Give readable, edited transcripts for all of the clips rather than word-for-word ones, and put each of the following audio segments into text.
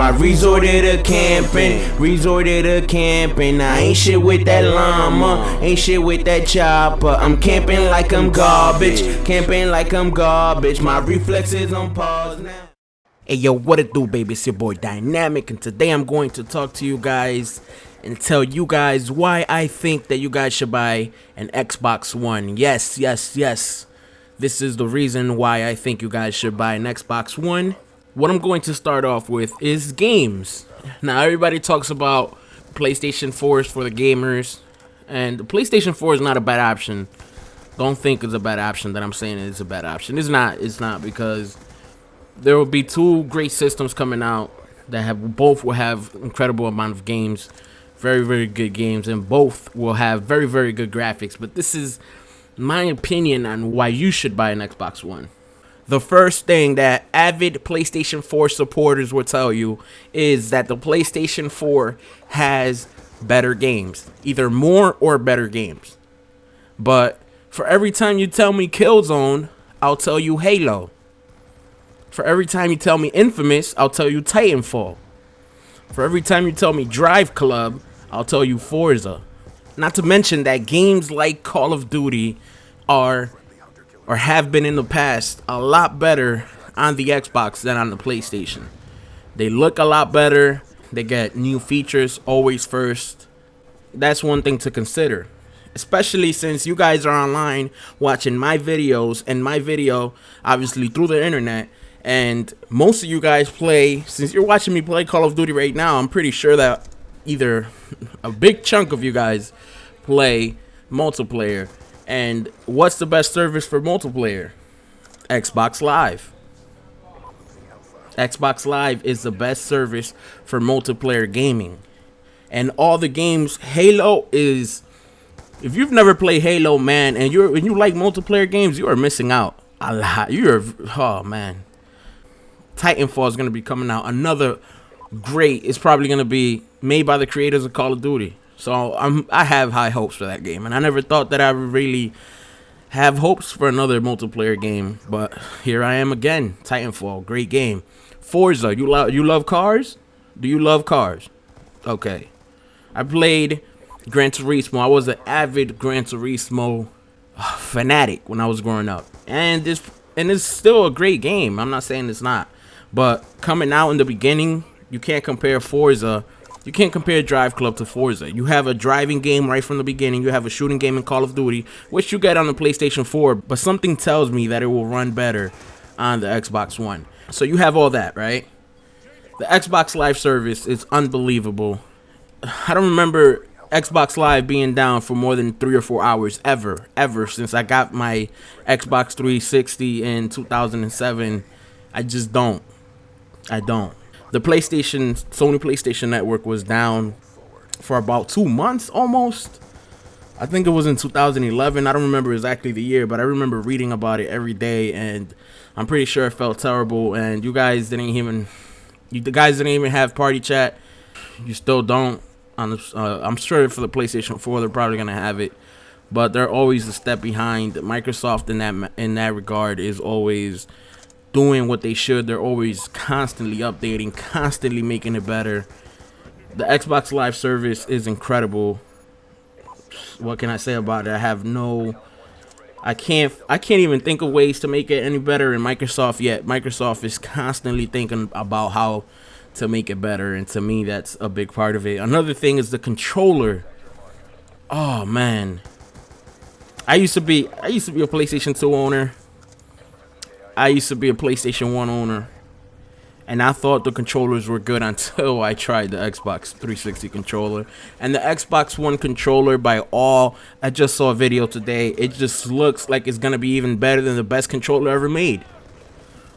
I resorted to camping. I ain't shit with that llama, ain't shit with that chopper. I'm camping like I'm garbage, My reflexes on pause now. Hey yo, what it do, baby? It's your boy Dynamic, and today I'm going to talk to you guys and tell you guys why I think that you guys should buy an Xbox One. Yes. This is the reason why I think you guys should buy an Xbox One. What I'm going to start off with is games. Now, everybody talks about PlayStation 4 for the gamers, and the PlayStation 4 is not a bad option. Don't think it's a bad option that I'm saying it's a bad option. It's not, because there will be two great systems coming out that both will have incredible amount of games, very good games, and both will have very good graphics. But this is my opinion on why you should buy an Xbox One. The first thing that avid PlayStation 4 supporters will tell you is that the PlayStation 4 has better games, either more or better games. But for every time you tell me Killzone, I'll tell you Halo. For every time you tell me Infamous, I'll tell you Titanfall. For every time you tell me Drive Club, I'll tell you Forza. Not to mention that games like Call of Duty are, or have been in the past, a lot better on the Xbox than on the PlayStation. They look a lot better. They get new features always first. That's one thing to consider, especially since you guys are online watching my videos and my video obviously through the internet. And most of you guys play, since you're watching me play Call of Duty right now, I'm pretty sure that either a big chunk of you guys play multiplayer. And what's the best service for multiplayer? Xbox Live. Xbox Live is the best service for multiplayer gaming. And all the games, Halo is, if you've never played Halo, man, and you like multiplayer games, you are missing out a lot. Oh man. Titanfall is going to be coming out. Another great, it's probably going to be made by the creators of Call of Duty. So I have high hopes for that game, and I never thought that I would really have hopes for another multiplayer game, but here I am again. Titanfall, great game. Forza, you love cars? Do you love cars? Okay. I played Gran Turismo. I was an avid Gran Turismo fanatic when I was growing up, and it's still a great game. I'm not saying it's not. But coming out in the beginning, you can't compare Forza. You can't compare Drive Club to Forza. You have a driving game right from the beginning. You have a shooting game in Call of Duty, which you get on the PlayStation 4. But something tells me that it will run better on the Xbox One. So you have all that, right? The Xbox Live service is unbelievable. I don't remember Xbox Live being down for more than 3 or 4 hours ever since I got my Xbox 360 in 2007. I just don't. The Sony PlayStation Network was down for about 2 months almost. I think it was in 2011. I don't remember exactly the year, but I remember reading about it every day, and I'm pretty sure it felt terrible. And you guys didn't even have party chat. You still don't. I'm sure for the PlayStation 4 they're probably gonna have it, but they're always a step behind. Microsoft in that regard is always doing what they should. They're always constantly updating, constantly making it better. The Xbox Live service is incredible. What can I say about it? I can't even think of ways to make it any better in Microsoft yet. Microsoft is constantly thinking about how to make it better, and to me that's a big part of it. Another thing is the controller. Oh man. I used to be a PlayStation 2 owner. I used to be a PlayStation 1 owner, and I thought the controllers were good until I tried the Xbox 360 controller. And the Xbox One controller, I just saw a video today, it just looks like it's gonna be even better than the best controller ever made.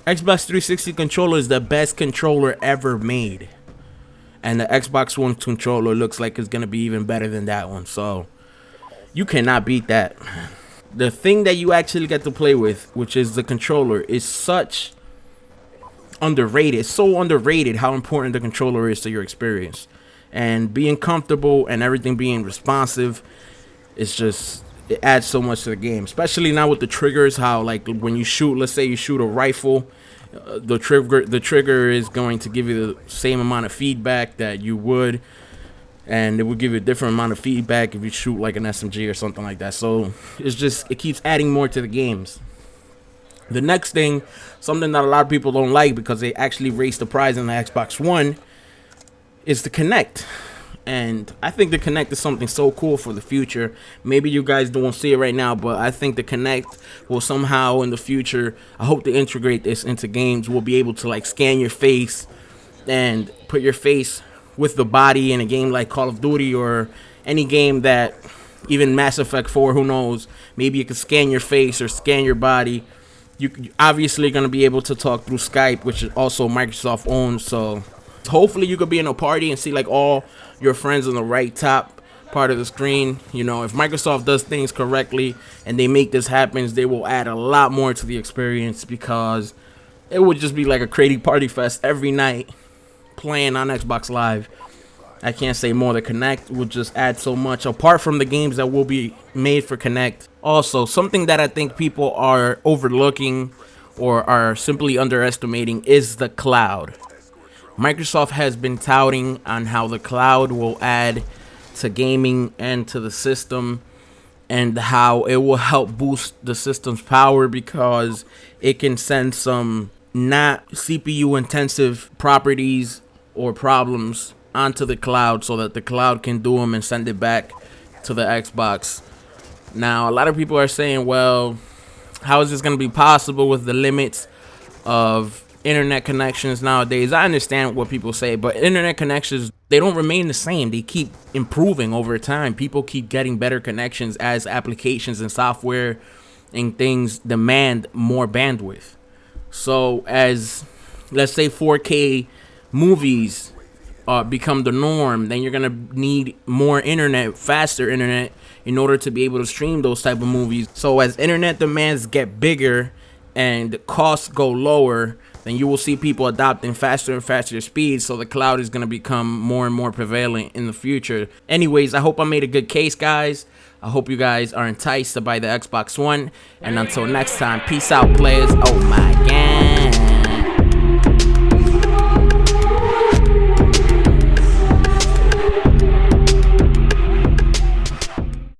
Xbox 360 controller is the best controller ever made, and the Xbox One controller looks like it's gonna be even better than that one. So you cannot beat that. The thing that you actually get to play with, which is the controller, is such underrated. It's so underrated how important the controller is to your experience. And being comfortable and everything being responsive, it adds so much to the game. Especially now with the triggers, how like when you shoot, let's say you shoot a rifle, The trigger is going to give you the same amount of feedback that you would, and it will give you a different amount of feedback if you shoot like an SMG or something like that. So it keeps adding more to the games. The next thing, something that a lot of people don't like because they actually raised the price in the Xbox One, is the Kinect. And I think the Kinect is something so cool for the future. Maybe you guys don't see it right now, but I think the Kinect will somehow in the future, I hope to integrate this into games. We'll be able to like scan your face and put your face with the body in a game like Call of Duty or any game that, even Mass Effect 4, who knows, maybe you can scan your face or scan your body. You obviously going to be able to talk through Skype, which is also Microsoft owns, so hopefully you could be in a party and see like all your friends on the right top part of the screen. You know, if Microsoft does things correctly and they make this happen, they will add a lot more to the experience, because it would just be like a crazy party fest every night playing on Xbox Live. I can't say more. The Kinect will just add so much, apart from the games that will be made for Kinect. Also, something that I think people are overlooking or are simply underestimating is the cloud. Microsoft has been touting on how the cloud will add to gaming and to the system, and how it will help boost the system's power because it can send some not CPU intensive properties or problems onto the cloud so that the cloud can do them and send it back to the Xbox. Now, a lot of people are saying, well, how is this going to be possible with the limits of internet connections nowadays? I understand what people say, but internet connections, they don't remain the same. They keep improving over time. People keep getting better connections as applications and software and things demand more bandwidth. So as, let's say, 4K movies become the norm, then you're gonna need more internet, faster internet, in order to be able to stream those type of movies. So as internet demands get bigger and costs go lower, then you will see people adopting faster and faster speeds, so the cloud is going to become more and more prevalent in the future. Anyways, I hope I made a good case, guys. I hope you guys are enticed to buy the Xbox One. And until next time, peace out, players. Oh my god.